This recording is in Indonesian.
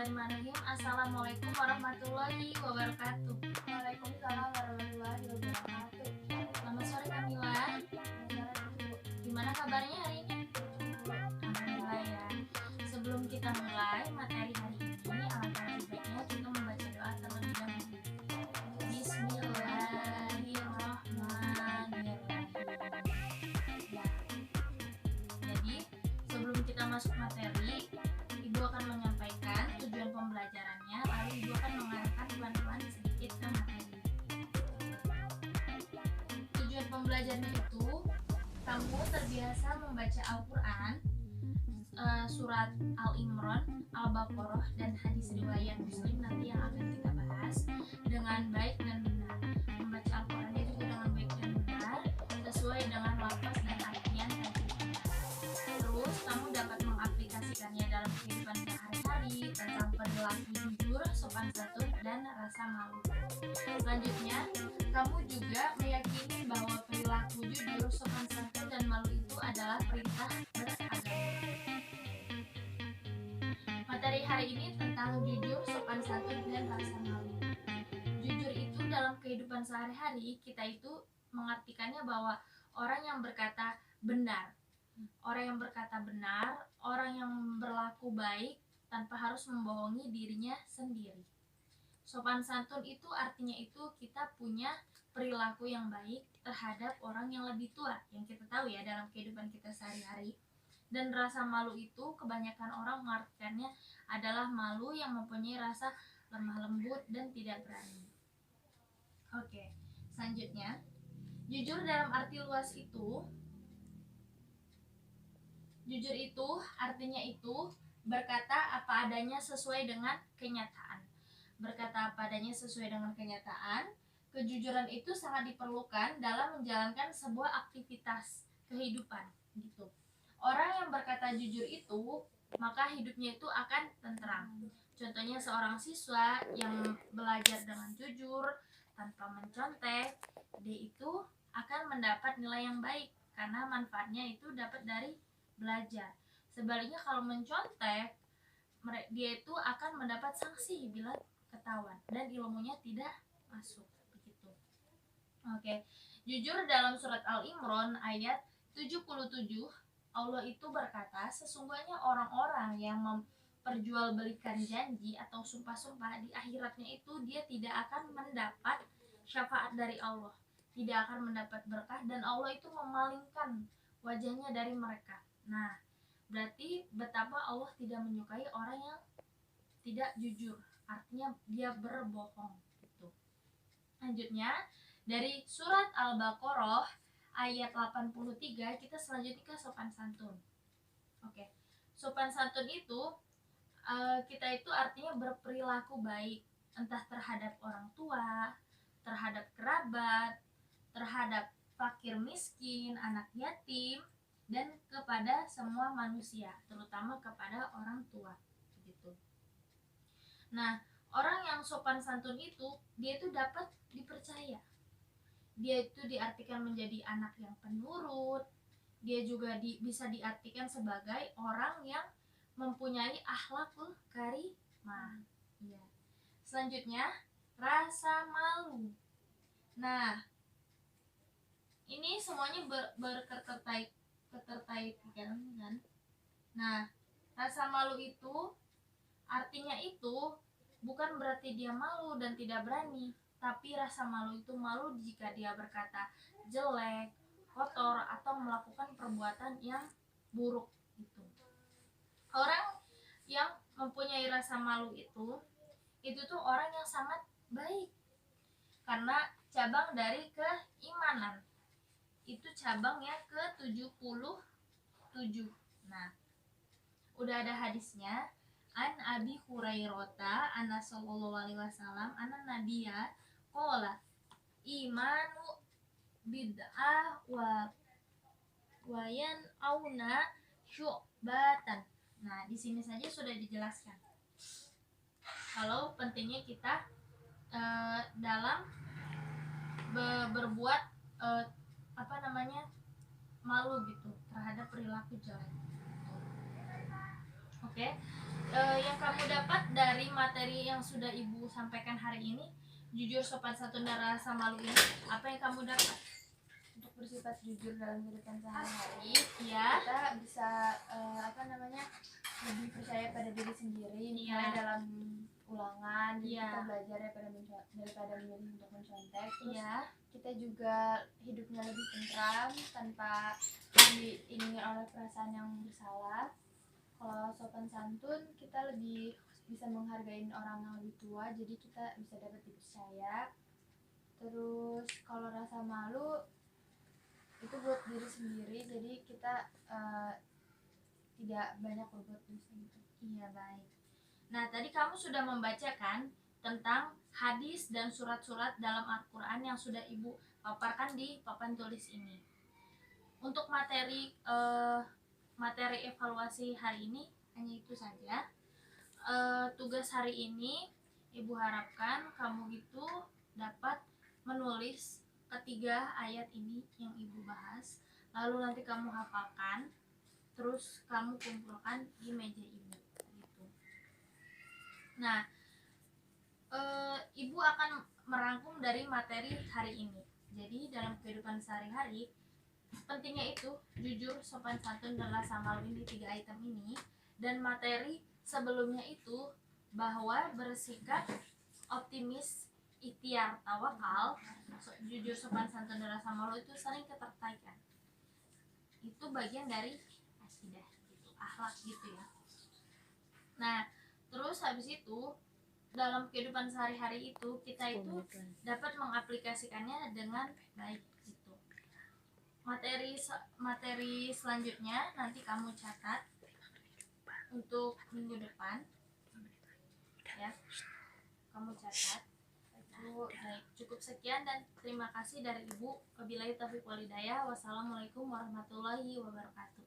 Bismillahirrahmanirrahim. Assalamualaikum warahmatullahi wabarakatuh. Waalaikumsalam warahmatullahi wabarakatuh. Selamat sore Kamila. Gimana kabarnya hari ini? Alhamdulillah ya. Sebelum kita mulai materi hari ini, alangkah lebih baiknya kita membaca doa terlebih dahulu. Bismillahirrahmanirrahim. Ya. Jadi sebelum kita masuk materi, Ibu akan menyampaikan tujuan pembelajarannya, lalu Ibu akan mengarahkan pelan-pelan sedikit ke materi. Tujuan pembelajarannya itu, kamu terbiasa membaca Al-Quran, surat Al-Imran, Al-Baqarah, dan hadis riwayat Muslim nanti yang akan kita bahas dengan baik dan benar. Membaca Al-Qurannya juga dengan baik dan benar, sesuai dengan lafaz dan artian yang benar. Terus kamu dapat mengaplikasikannya dalam kehidupan sehari-hari tentang perilaku jujur, sopan santun, dan rasa malu. Selanjutnya, kamu juga meyakini bahwa perilaku jujur, sopan santun, dan malu itu adalah perintah beragama. Materi hari ini tentang jujur, sopan santun, dan rasa malu. Jujur itu dalam kehidupan sehari-hari kita itu mengartikannya bahwa orang yang berkata benar. Orang yang berkata benar, orang yang berlaku baik tanpa harus membohongi dirinya sendiri. Sopan santun itu artinya itu kita punya perilaku yang baik terhadap orang yang lebih tua, yang kita tahu ya dalam kehidupan kita sehari-hari. Dan rasa malu itu kebanyakan orang mengartikannya adalah malu yang mempunyai rasa lemah lembut dan tidak berani. Oke, selanjutnya, jujur dalam arti luas itu, jujur itu artinya itu berkata apa adanya sesuai dengan kenyataan. Berkata apa adanya sesuai dengan kenyataan. Kejujuran itu sangat diperlukan dalam menjalankan sebuah aktivitas kehidupan gitu. Orang yang berkata jujur itu, maka hidupnya itu akan tentram. Contohnya seorang siswa yang belajar dengan jujur tanpa mencontek, dia itu akan mendapat nilai yang baik karena manfaatnya itu dapat dari belajar. Sebaliknya kalau mencontek, dia itu akan mendapat sanksi bila ketahuan dan ilmunya tidak masuk begitu. Oke. Jujur dalam surat Al-Imran ayat 77, Allah itu berkata, sesungguhnya orang-orang yang memperjualbelikan janji atau sumpah-sumpah di akhiratnya itu dia tidak akan mendapat syafaat dari Allah, tidak akan mendapat berkah, dan Allah itu memalingkan wajahnya dari mereka. Nah, berarti betapa Allah tidak menyukai orang yang tidak jujur, artinya dia berbohong gitu. Lanjutnya dari surat Al-Baqarah ayat 83 kita selanjutnya ke sopan santun. Oke. Sopan santun itu kita itu artinya berperilaku baik, entah terhadap orang tua, terhadap kerabat, terhadap fakir miskin, anak yatim, dan kepada semua manusia, terutama kepada orang tua begitu. Nah, orang yang sopan santun itu dia itu dapat dipercaya. Dia itu diartikan menjadi anak yang penurut. Dia juga bisa diartikan sebagai orang yang mempunyai akhlakul karimah. Ya. Selanjutnya, rasa malu. Nah, ini semuanya keterkaitan kan. Nah, rasa malu itu artinya itu bukan berarti dia malu dan tidak berani, tapi rasa malu itu malu jika dia berkata jelek, kotor, atau melakukan perbuatan yang buruk gitu. Orang yang mempunyai rasa malu itu tuh orang yang sangat baik, karena cabang dari keimanan. Itu cabang yang ke-77. Nah, udah ada hadisnya. An Abi Hurairah anna sallallahu alaihi wasallam anna nabiyya qala imanu bid'ah wa yan'auna syu'batan. Nah, di sini saja sudah dijelaskan kalau pentingnya kita dalam berbuat malu gitu terhadap perilaku jelek. Oke. Yang kamu dapat dari materi yang sudah Ibu sampaikan hari ini, jujur, sopan santun, dan rasa malu ini, apa yang kamu dapat? Untuk bersifat jujur dalam kehidupan sehari-hari, Ya. kita bisa lebih percaya pada diri sendiri, misalnya dalam ulangan. Jadi kita belajar daripada memilih untuk mencontek. Terus kita juga hidupnya lebih tentram tanpa diiringi oleh perasaan yang bersalah. Kalau sopan santun, kita lebih bisa menghargai orang yang lebih tua, jadi kita bisa dapat dipercaya. Terus kalau rasa malu itu buat diri sendiri, jadi kita tidak banyak berbuat dosa gitu. Iya, baik. Nah, tadi kamu sudah membacakan tentang hadis dan surat-surat dalam Al-Quran yang sudah Ibu paparkan di papan tulis ini. Untuk materi evaluasi hari ini hanya itu saja. Tugas hari ini Ibu harapkan kamu itu dapat menulis ketiga ayat ini yang Ibu bahas, lalu nanti kamu hafalkan, terus kamu kumpulkan di meja Ibu gitu. Nah, Ibu akan merangkum dari materi hari ini. Jadi dalam kehidupan sehari-hari, pentingnya itu jujur, sopan santun, dan rasa malu ini, 3 item ini. Dan materi sebelumnya itu bahwa bersikap optimis, ikhtiar, tawakal, jujur, sopan santun, dan rasa malu itu saling keterkaitan. Itu bagian dari akidah gitu, akhlak gitu ya. Nah, terus habis itu dalam kehidupan sehari-hari itu kita itu dapat mengaplikasikannya dengan baik gitu. Materi selanjutnya nanti kamu catat untuk minggu depan ya, kamu catat. Baik, cukup sekian dan terima kasih dari Ibu. Wabillahi taufiq wal hidayah. Wassalamualaikum warahmatullahi wabarakatuh.